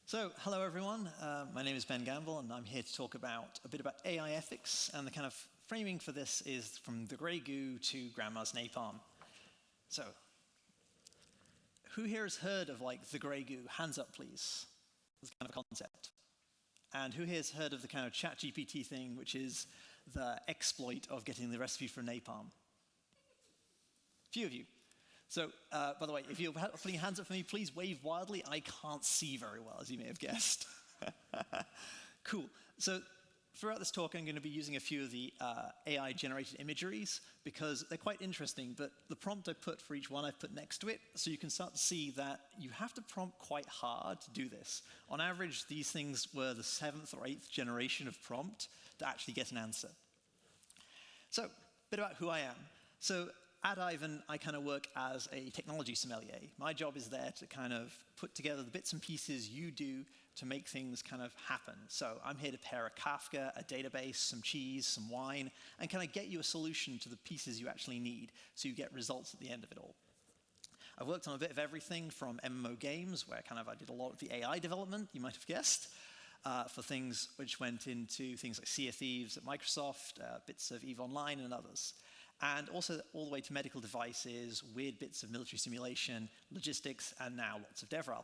So, hello everyone. My name is Ben Gamble, and I'm here to talk about a bit about AI ethics. And the kind of framing for this is from the grey goo to grandma's napalm. So, who here has heard of the grey goo? Hands up, please. This kind of concept. And who here has heard of the kind of ChatGPT thing, which is the exploit of getting the recipe for napalm? Few of you. So, by the way, if you're putting your hands up for me, please wave wildly. I can't see very well, as you may have guessed. Cool. So, throughout this talk, I'm going to be using a few of the AI-generated imageries because they're quite interesting, but the prompt I put for each one I've put next to it, so you can start to see that you have to prompt quite hard to do this. On average, these things were the 7th or 8th generation of prompt to actually get an answer. So, a bit about who I am. So, at Ivan, I kind of work as a technology sommelier. My job is there to kind of put together the bits and pieces you do to make things kind of happen. So I'm here to pair a Kafka, a database, some cheese, some wine, and kind of get you a solution to the pieces you actually need so you get results at the end of it all. I've worked on a bit of everything from MMO games, where I did a lot of the AI development, you might have guessed, for things which went into things like Sea of Thieves at Microsoft, bits of EVE Online, and others. And also all the way to medical devices, weird bits of military simulation, logistics, and now lots of DevRel.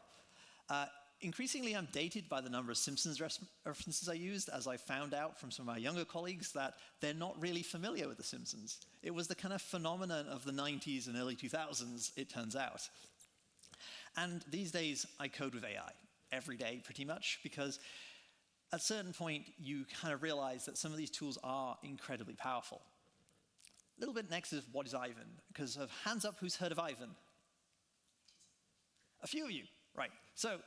Increasingly, I'm dated by the number of Simpsons references I used, as I found out from some of my younger colleagues that they're not really familiar with The Simpsons. It was the kind of phenomenon of the 90s and early 2000s, it turns out. And these days, I code with AI, every day pretty much, because at a certain point, you kind of realize that some of these tools are incredibly powerful. A little bit next is what is Ivan, because of hands up, who's heard of Ivan? A few of you, right. So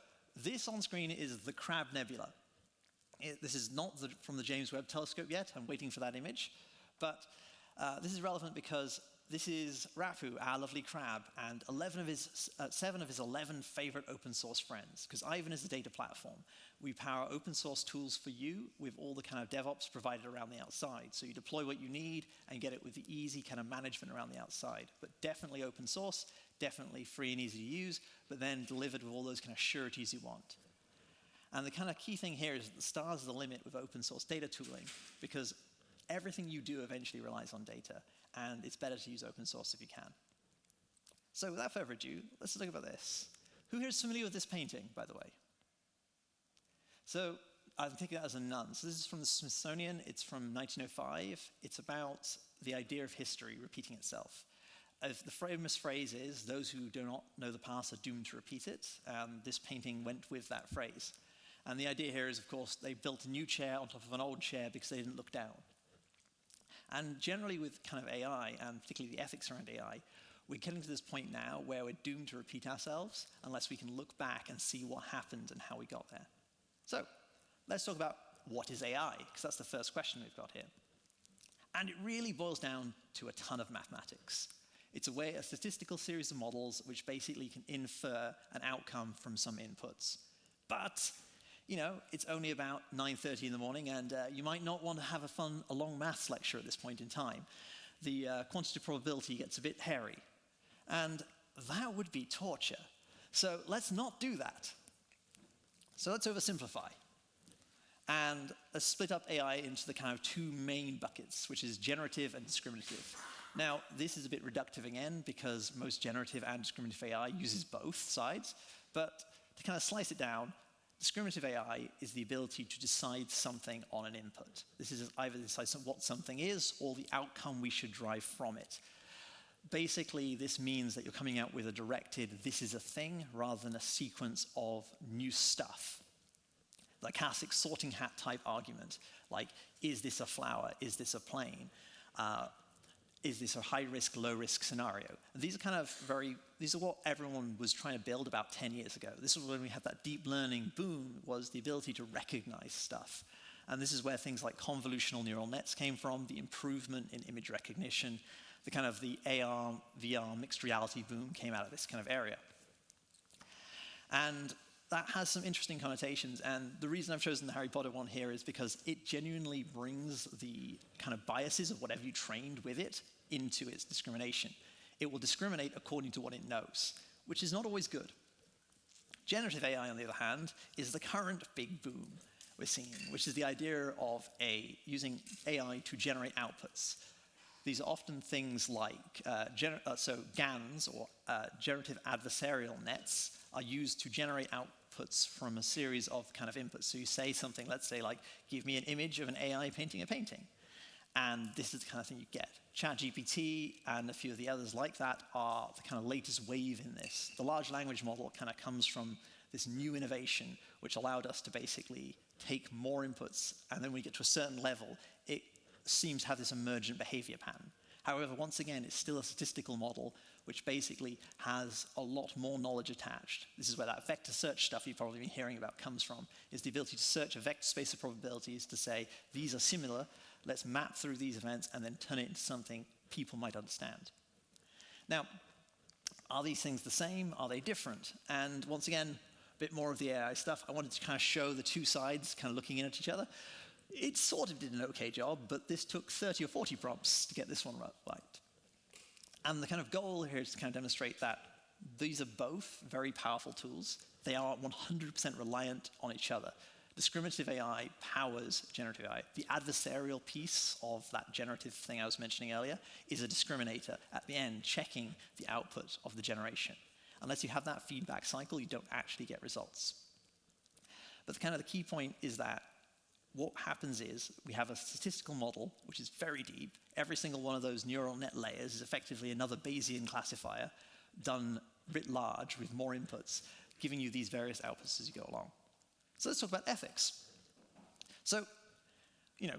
this on screen is the Crab Nebula. This is not from the James Webb Telescope yet. I'm waiting for that image. But this is relevant because this is Rafu, our lovely crab, and 7 of his 11 favorite open source friends, because Ivan is a data platform. We power open source tools for you with all the kind of DevOps provided around the outside. So you deploy what you need and get it with the easy kind of management around the outside. But definitely open source, definitely free and easy to use, but then delivered with all those kind of sureties you want. And the kind of key thing here is that the stars are the limit with open source data tooling, because everything you do eventually relies on data, and it's better to use open source if you can. So without further ado, let's talk about this. Who here is familiar with this painting, by the way? So I'm taking that as a none. So this is from the Smithsonian. It's from 1905. It's about the idea of history repeating itself. The famous phrase is, those who do not know the past are doomed to repeat it. This painting went with that phrase. And the idea here is, of course, they built a new chair on top of an old chair because they didn't look down. And generally with kind of AI, and particularly the ethics around AI, we're getting to this point now where we're doomed to repeat ourselves unless we can look back and see what happened and how we got there. So let's talk about what is AI, because that's the first question we've got here. And it really boils down to a ton of mathematics. It's a statistical series of models which basically can infer an outcome from some inputs. But it's only about 9:30 in the morning, and you might not want to have a long maths lecture at this point in time. The quantitative probability gets a bit hairy. And that would be torture. So let's not do that. So let's oversimplify. And let's split up AI into the kind of two main buckets, which is generative and discriminative. Now, this is a bit reductive again, because most generative and discriminative AI uses both sides. But to kind of slice it down, discriminative AI is the ability to decide something on an input. This is either decide what something is or the outcome we should derive from it. Basically, this means that you're coming out with a directed, this is a thing, rather than a sequence of new stuff. The classic sorting hat type argument, like, is this a flower? Is this a plane? Is this a high-risk, low-risk scenario? And these are what everyone was trying to build about 10 years ago. This was when we had that deep learning boom, was the ability to recognize stuff. And this is where things like convolutional neural nets came from, the improvement in image recognition, the AR, VR, mixed reality boom came out of this kind of area. And that has some interesting connotations, and the reason I've chosen the Harry Potter one here is because it genuinely brings the kind of biases of whatever you trained with it into its discrimination. It will discriminate according to what it knows, which is not always good. Generative AI, on the other hand, is the current big boom we're seeing, which is the idea of using AI to generate outputs. These are often things like, GANs, or generative adversarial nets, are used to generate outputs from a series of kind of inputs. So you say something, let's say like, give me an image of an AI painting a painting. And this is the kind of thing you get. ChatGPT and a few of the others like that are the kind of latest wave in this. The large language model kind of comes from this new innovation, which allowed us to basically take more inputs, and then when we get to a certain level, it seems to have this emergent behavior pattern. However, once again, it's still a statistical model, which basically has a lot more knowledge attached. This is where that vector search stuff you've probably been hearing about comes from, is the ability to search a vector space of probabilities to say, these are similar, let's map through these events and then turn it into something people might understand. Now, are these things the same? Are they different? And once again, a bit more of the AI stuff. I wanted to kind of show the two sides kind of looking in at each other. It sort of did an okay job, but this took 30 or 40 prompts to get this one right. And the kind of goal here is to kind of demonstrate that these are both very powerful tools. They are 100% reliant on each other. Discriminative AI powers generative AI. The adversarial piece of that generative thing I was mentioning earlier is a discriminator at the end, checking the output of the generation. Unless you have that feedback cycle, you don't actually get results. But the key point is that what happens is we have a statistical model, which is very deep. Every single one of those neural net layers is effectively another Bayesian classifier done writ large with more inputs, giving you these various outputs as you go along. So let's talk about ethics. So,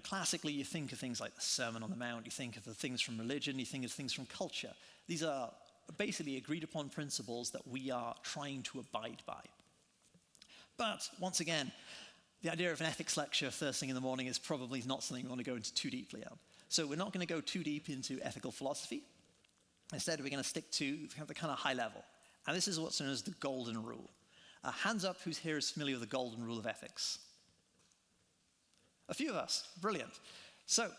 classically you think of things like the Sermon on the Mount, you think of the things from religion, you think of things from culture. These are basically agreed upon principles that we are trying to abide by. But once again, the idea of an ethics lecture first thing in the morning is probably not something we want to go into too deeply on. So we're not going to go too deep into ethical philosophy. Instead, we're going to stick to the kind of high level. And this is what's known as the golden rule. Hands up who's here is familiar with the golden rule of ethics. A few of us, brilliant. So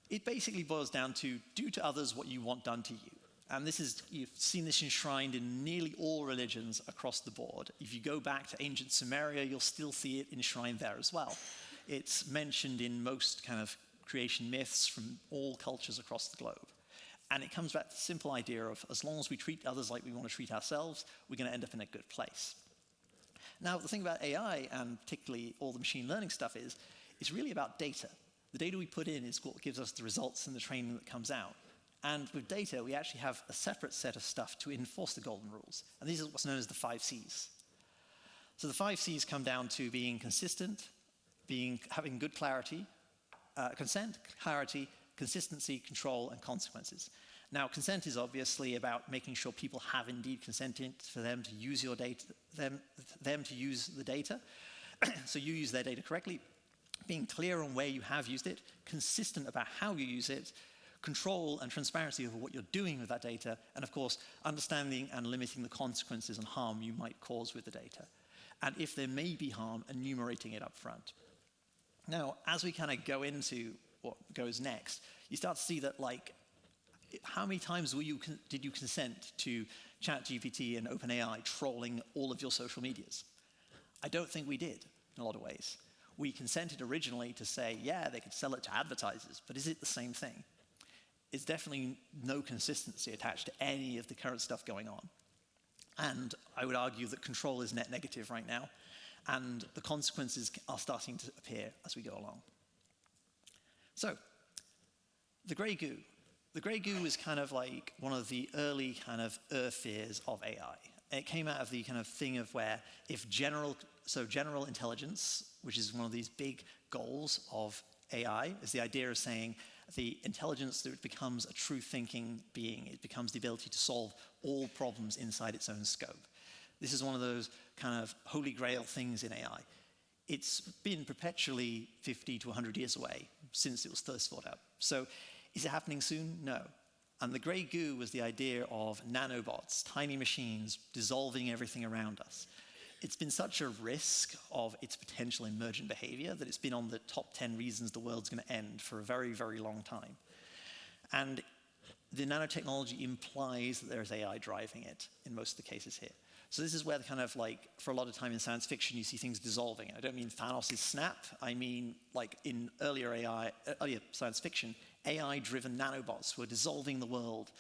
it basically boils down to do to others what you want done to you. And you've seen this enshrined in nearly all religions across the board. If you go back to ancient Sumeria, you'll still see it enshrined there as well. It's mentioned in most kind of creation myths from all cultures across the globe. And it comes back to the simple idea of as long as we treat others like we want to treat ourselves, we're going to end up in a good place. Now, the thing about AI, and particularly all the machine learning stuff, is it's really about data. The data we put in is what gives us the results and the training that comes out. And with data, we actually have a separate set of stuff to enforce the golden rules. And these are what's known as the 5 Cs. So the 5 Cs come down to being consistent, having good clarity, consent, clarity, consistency, control, and consequences. Now, consent is obviously about making sure people have indeed consented for them to use your data, them to use the data. So you use their data correctly, being clear on where you have used it, consistent about how you use it, control and transparency over what you're doing with that data, and of course, understanding and limiting the consequences and harm you might cause with the data. And if there may be harm, enumerating it up front. Now, as we kind of go into what goes next, you start to see that, how many times did you consent to ChatGPT and OpenAI trolling all of your social medias? I don't think we did, in a lot of ways. We consented originally to say, yeah, they could sell it to advertisers, but is it the same thing? It's definitely no consistency attached to any of the current stuff going on. And I would argue that control is net negative right now, and the consequences are starting to appear as we go along. So, the grey goo. The grey goo is kind of like one of the early kind of fears of AI. It came out of the kind of thing of where if general intelligence, which is one of these big goals of AI, is the idea of saying the intelligence that becomes a true thinking being. It becomes the ability to solve all problems inside its own scope. This is one of those kind of holy grail things in AI. It's been perpetually 50 to 100 years away since it was first thought out. So is it happening soon? No. And the grey goo was the idea of nanobots, tiny machines dissolving everything around us. It's been such a risk of its potential emergent behavior that it's been on the top 10 reasons the world's going to end for a very, very long time. And the nanotechnology implies that there's AI driving it in most of the cases here. So this is where the kind of like, for a lot of time in science fiction, you see things dissolving. I don't mean Thanos' snap. I mean, like in earlier science fiction, AI-driven nanobots were dissolving the world.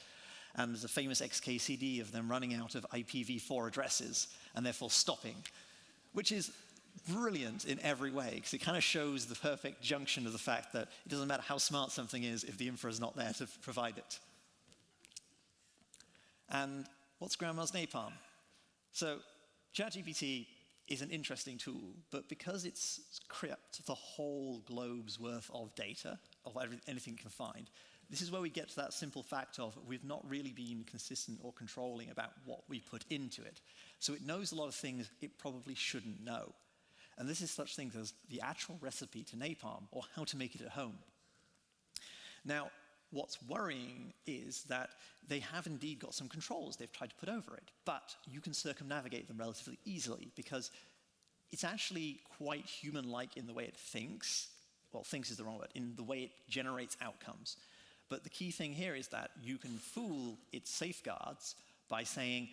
And there's a famous XKCD of them running out of IPv4 addresses and therefore stopping, which is brilliant in every way, because it kind of shows the perfect junction of the fact that it doesn't matter how smart something is if the infra is not there to provide it. And what's Grandma's napalm? So ChatGPT is an interesting tool, but because it's crypt the whole globe's worth of data, of anything it can find, this is where we get to that simple fact of we've not really been consistent or controlling about what we put into it. So it knows a lot of things it probably shouldn't know. And this is such things as the actual recipe to napalm, or how to make it at home. Now, what's worrying is that they have indeed got some controls they've tried to put over it, but you can circumnavigate them relatively easily because it's actually quite human-like in the way it thinks. Well, thinks is the wrong word, in the way it generates outcomes. But the key thing here is that you can fool its safeguards by saying,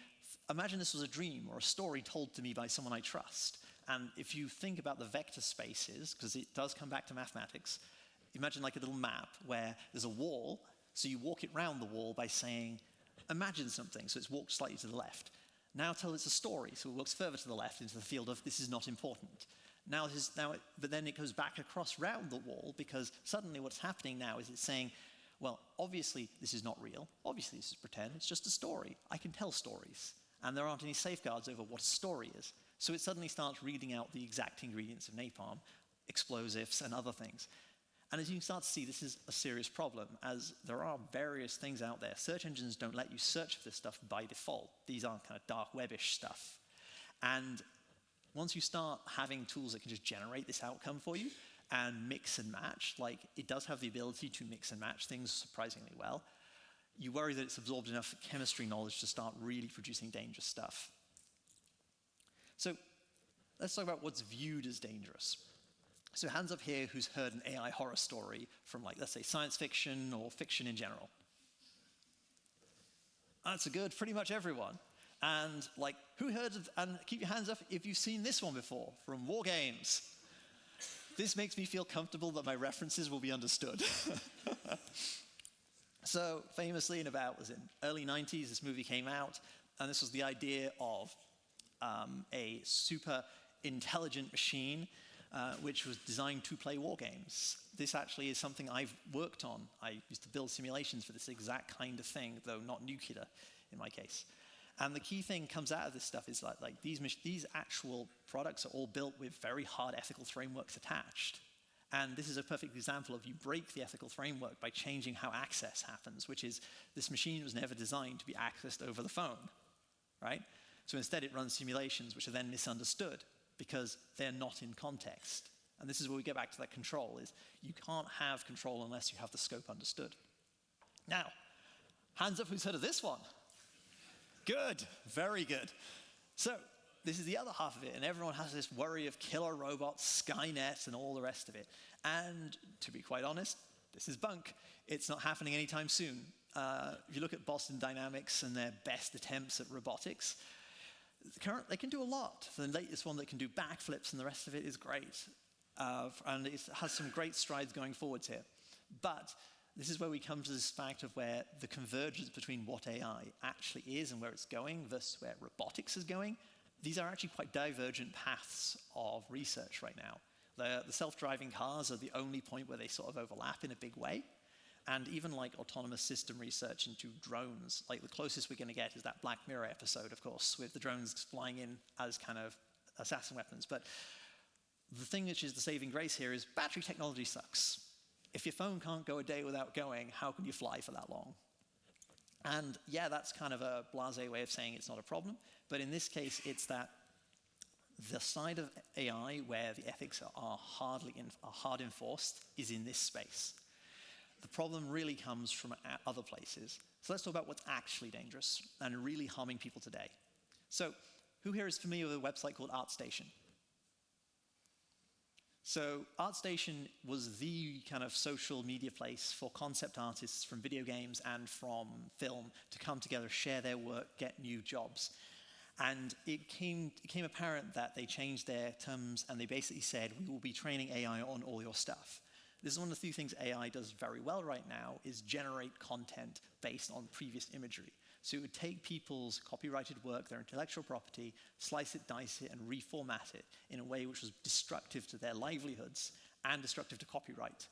imagine this was a dream or a story told to me by someone I trust. And if you think about the vector spaces, because it does come back to mathematics, imagine like a little map where there's a wall, so you walk it round the wall by saying, imagine something, so it's walked slightly to the left. Now tell it's a story, so it walks further to the left into the field of this is not important. But then it goes back across round the wall, because suddenly what's happening now is it's saying, well, obviously this is not real, obviously this is pretend, it's just a story. I can tell stories, and there aren't any safeguards over what a story is. So it suddenly starts reading out the exact ingredients of napalm, explosives, and other things. And as you can start to see, this is a serious problem, as there are various things out there. Search engines don't let you search for this stuff by default. These are kind of dark web-ish stuff. And once you start having tools that can just generate this outcome for you and mix and match, like it does have the ability to mix and match things surprisingly well, you worry that it's absorbed enough chemistry knowledge to start really producing dangerous stuff. So let's talk about what's viewed as dangerous. So hands up here who's heard an AI horror story from, like, let's say science fiction or fiction in general. That's a good, pretty much everyone. And like, who heard of, and keep your hands up if you've seen this one before, from war games. This makes me feel comfortable that my references will be understood. So famously was in early 90s, this movie came out, and this was the idea of a super intelligent machine which was designed to play war games. This actually is something I've worked on. I used to build simulations for this exact kind of thing, though not nuclear in my case. And the key thing comes out of this stuff is like these actual products are all built with very hard ethical frameworks attached. And this is a perfect example of you break the ethical framework by changing how access happens, which is this machine was never designed to be accessed over the phone, right? So instead it runs simulations which are then misunderstood because they're not in context. And this is where we get back to that control, is you can't have control unless you have the scope understood. Now, hands up who's heard of this one? Good, very good. So this is the other half of it, and everyone has this worry of killer robots, Skynet, and all the rest of it. And to be quite honest, this is bunk. It's not happening anytime soon. If you look at Boston Dynamics and their best attempts at robotics, they can do a lot. The latest one that can do backflips and the rest of it is great. And it has some great strides going forwards here. But this is where we come to this fact of where the convergence between what AI actually is and where it's going versus where robotics is going. These are actually quite divergent paths of research right now. The self-driving cars are the only point where they sort of overlap in a big way. And even like autonomous system research into drones, like the closest we're going to get is that Black Mirror episode, of course, with the drones flying in as kind of assassin weapons. But the thing which is the saving grace here is battery technology sucks. If your phone can't go a day without going, how can you fly for that long? And yeah, that's kind of a blasé way of saying it's not a problem. But in this case, it's that the side of AI where the ethics are hard enforced is in this space. The problem really comes from other places. So let's talk about what's actually dangerous and really harming people today. So who here is familiar with a website called ArtStation? So ArtStation was the kind of social media place for concept artists from video games and from film to come together, share their work, get new jobs. And it became apparent that they changed their terms and they basically said, we will be training AI on all your stuff. This is one of the few things AI does very well right now, is generate content based on previous imagery. So it would take people's copyrighted work, their intellectual property, slice it, dice it, and reformat it in a way which was destructive to their livelihoods and destructive to copyright,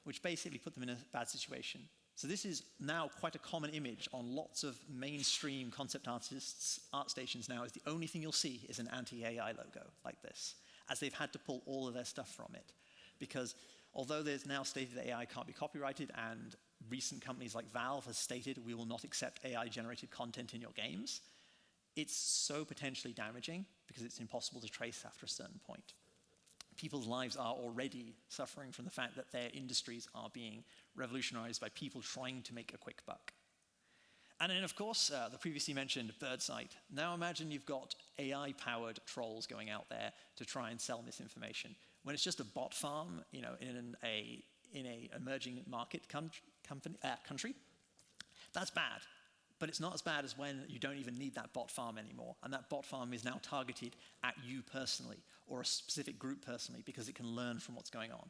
which basically put them in a bad situation. So this is now quite a common image on lots of mainstream concept artists' art stations now, is the only thing you'll see is an anti-AI logo like this, as they've had to pull all of their stuff from it. Because although there's now stated that AI can't be copyrighted, and recent companies like Valve has stated we will not accept AI-generated content in your games, it's so potentially damaging because it's impossible to trace after a certain point. People's lives are already suffering from the fact that their industries are being revolutionized by people trying to make a quick buck. And then, of course, the previously mentioned BirdSite. Now imagine you've got AI-powered trolls going out there to try and sell misinformation. When it's just a bot farm, in a emerging market country, that's bad. But it's not as bad as when you don't even need that bot farm anymore, and that bot farm is now targeted at you personally, or a specific group personally, because it can learn from what's going on.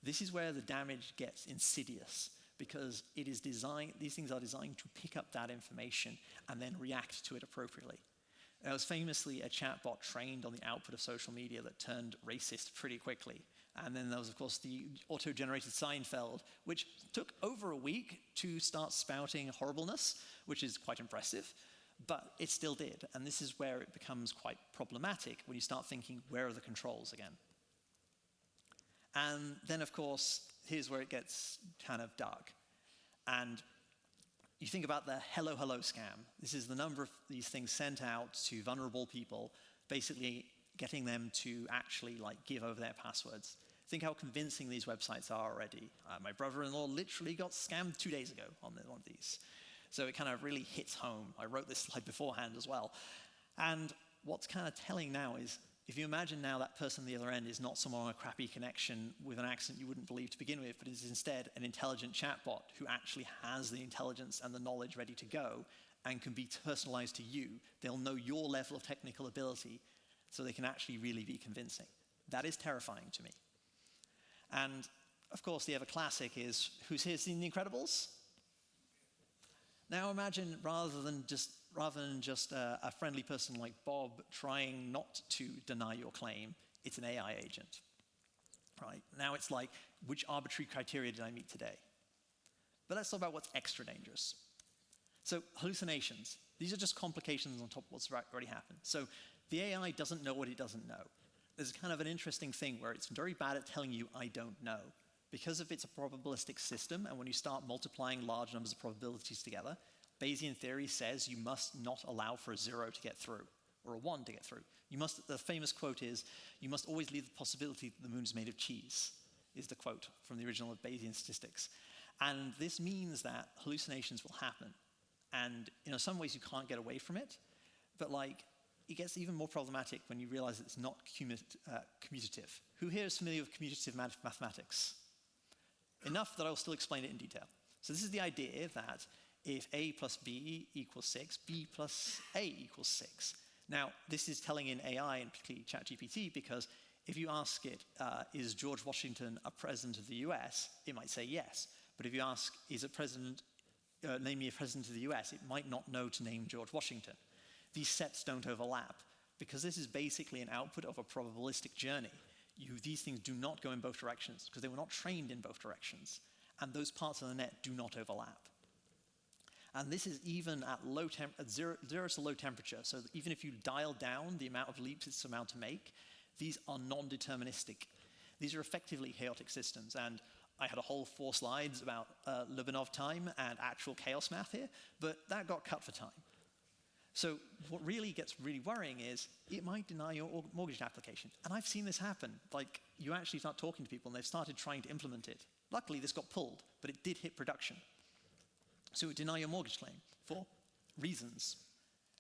This is where the damage gets insidious, because these things are designed to pick up that information and then react to it appropriately. There was famously a chatbot trained on the output of social media that turned racist pretty quickly. And then there was, of course, the auto-generated Seinfeld, which took over a week to start spouting horribleness, which is quite impressive, but it still did. And this is where it becomes quite problematic when you start thinking, where are the controls again? And then, of course, here's where it gets kind of dark. And you think about the hello, hello scam. This is the number of these things sent out to vulnerable people, basically getting them to actually give over their passwords. Think how convincing these websites are already. My brother-in-law literally got scammed 2 days ago on one of these. So it kind of really hits home. I wrote this slide beforehand as well. And what's kind of telling now is, if you imagine now that person on the other end is not someone on a crappy connection with an accent you wouldn't believe to begin with, but is instead an intelligent chatbot who actually has the intelligence and the knowledge ready to go and can be personalized to you, they'll know your level of technical ability, so they can actually really be convincing. That is terrifying to me. And of course, the ever classic is, who's here seen The Incredibles? Now imagine rather than just a friendly person like Bob trying not to deny your claim, it's an AI agent. Right? Now it's like, which arbitrary criteria did I meet today? But let's talk about what's extra dangerous. So hallucinations. These are just complications on top of what's already happened. So the AI doesn't know what it doesn't know. There's kind of an interesting thing where it's very bad at telling you, I don't know. Because if it's a probabilistic system, and when you start multiplying large numbers of probabilities together, Bayesian theory says you must not allow for a 0 to get through, or a 1 to get through. The famous quote is, you must always leave the possibility that the moon's made of cheese, is the quote from the original of Bayesian statistics. And this means that hallucinations will happen. And in some ways you can't get away from it, but it gets even more problematic when you realize it's not commutative. Who here is familiar with commutative mathematics? Enough that I'll still explain it in detail. So this is the idea that if A plus B equals 6, B plus A equals 6. Now, this is telling in AI, and particularly ChatGPT, because if you ask it, is George Washington a president of the US, it might say yes. But if you ask, is a president, name me a president of the US, it might not know to name George Washington. These sets don't overlap, because this is basically an output of a probabilistic journey. These things do not go in both directions, because they were not trained in both directions. And those parts of the net do not overlap. And this is even at zero to low temperature. So even if you dial down the amount of leaps it's allowed to make, these are non-deterministic. These are effectively chaotic systems. And I had a whole 4 slides about Ljubanov time and actual chaos math here, but that got cut for time. So what really gets really worrying is it might deny your mortgage application. And I've seen this happen. You actually start talking to people and they've started trying to implement it. Luckily, this got pulled, but it did hit production. So it would deny your mortgage claim for reasons.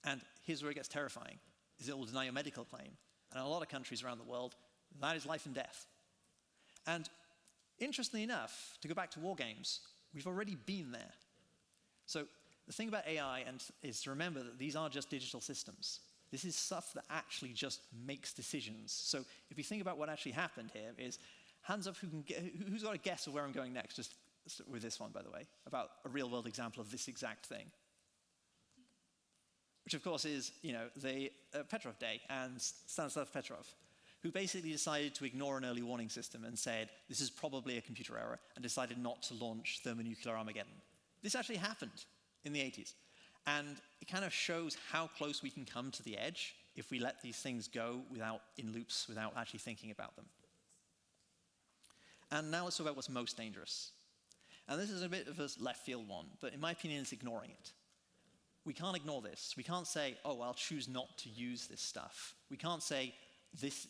And here's where it gets terrifying, is it will deny your medical claim. And in a lot of countries around the world, that is life and death. And interestingly enough, to go back to war games, we've already been there. So the thing about AI is to remember that these are just digital systems. This is stuff that actually just makes decisions. So if you think about what actually happened here is, hands up who's got a guess of where I'm going next, just with this one, by the way, about a real-world example of this exact thing. Which, of course, is the Petrov Day and Stanislav Petrov, who basically decided to ignore an early warning system and said, this is probably a computer error, and decided not to launch thermonuclear Armageddon. This actually happened in the 80s. And it kind of shows how close we can come to the edge if we let these things go in loops without actually thinking about them. And now let's talk about what's most dangerous. And this is a bit of a left field one, but in my opinion, it's ignoring it. We can't ignore this. We can't say, oh, I'll choose not to use this stuff. We can't say, this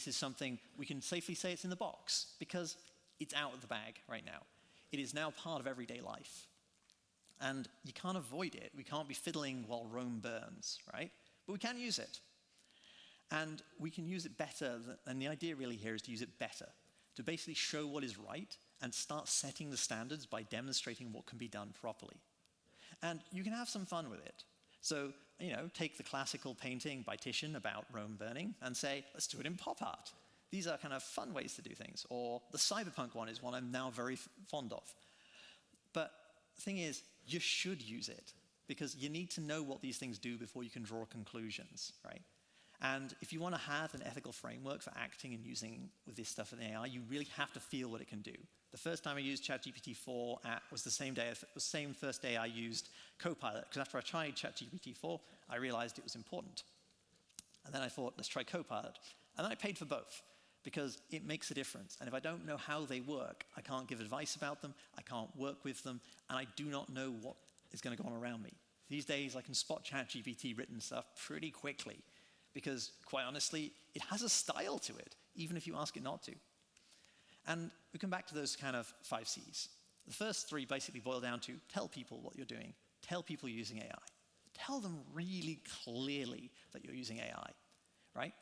is something, we can safely say it's in the box, because it's out of the bag right now. It is now part of everyday life. And you can't avoid it. We can't be fiddling while Rome burns, right? But we can use it. And we can use it better, and the idea really here is to use it better, to basically show what is right and start setting the standards by demonstrating what can be done properly. And you can have some fun with it. So, take the classical painting by Titian about Rome burning and say, let's do it in pop art. These are kind of fun ways to do things. Or the cyberpunk one is one I'm now very fond of. But the thing is, you should use it, because you need to know what these things do before you can draw conclusions, right? And if you want to have an ethical framework for acting and using with this stuff in AI, you really have to feel what it can do. The first time I used ChatGPT 4 was the same first day I used Copilot, because after I tried ChatGPT 4, I realized it was important. And then I thought, let's try Copilot. And then I paid for both, because it makes a difference. And if I don't know how they work, I can't give advice about them, I can't work with them, and I do not know what is going to go on around me. These days, I can spot ChatGPT written stuff pretty quickly, because, quite honestly, it has a style to it, even if you ask it not to. And we come back to those kind of 5 C's. The first 3 basically boil down to tell people what you're doing, tell people you're using AI. Tell them really clearly that you're using AI, right?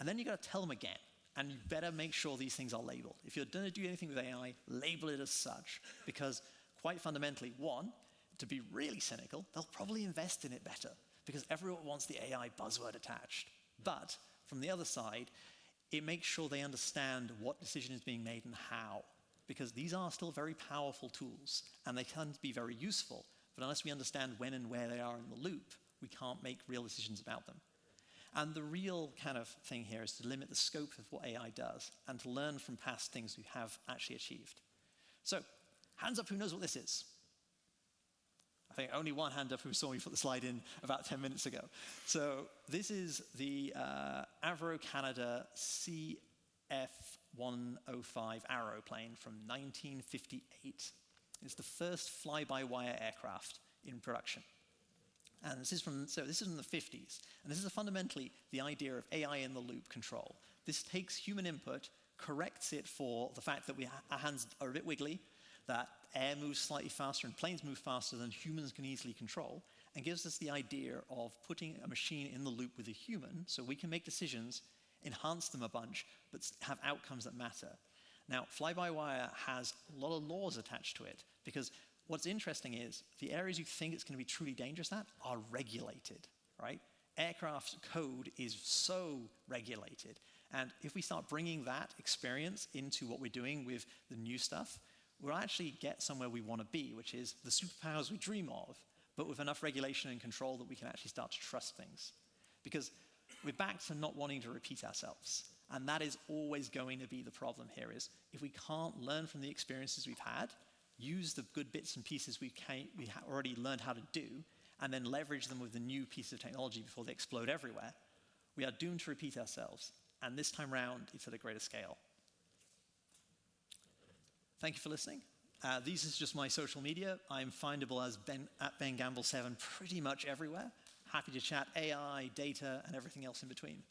And then you've got to tell them again. And you better make sure these things are labeled. If you're going to do anything with AI, label it as such. Because quite fundamentally, one, to be really cynical, they'll probably invest in it better, because everyone wants the AI buzzword attached. But from the other side, it makes sure they understand what decision is being made and how. Because these are still very powerful tools, and they tend to be very useful. But unless we understand when and where they are in the loop, we can't make real decisions about them. And the real kind of thing here is to limit the scope of what AI does and to learn from past things we have actually achieved. So, hands up who knows what this is. I think only one hand up who saw me put the slide in about 10 minutes ago. So this is the Avro Canada CF-105 aeroplane from 1958. It's the first fly-by-wire aircraft in production. And this is from the 50s. And this is fundamentally the idea of AI in the loop control. This takes human input, corrects it for the fact that our hands are a bit wiggly, that air moves slightly faster and planes move faster than humans can easily control, and gives us the idea of putting a machine in the loop with a human so we can make decisions, enhance them a bunch, but have outcomes that matter. Now, fly-by-wire has a lot of laws attached to it, because what's interesting is the areas you think it's going to be truly dangerous at are regulated, right? Aircraft code is so regulated. And if we start bringing that experience into what we're doing with the new stuff, we'll actually get somewhere we want to be, which is the superpowers we dream of, but with enough regulation and control that we can actually start to trust things. Because we're back to not wanting to repeat ourselves. And that is always going to be the problem here, is if we can't learn from the experiences we've had, use the good bits and pieces we already learned how to do, and then leverage them with the new piece of technology before they explode everywhere, we are doomed to repeat ourselves. And this time round, it's at a greater scale. Thank you for listening. This is just my social media. I'm findable as at BenGamble7 pretty much everywhere. Happy to chat AI, data, and everything else in between.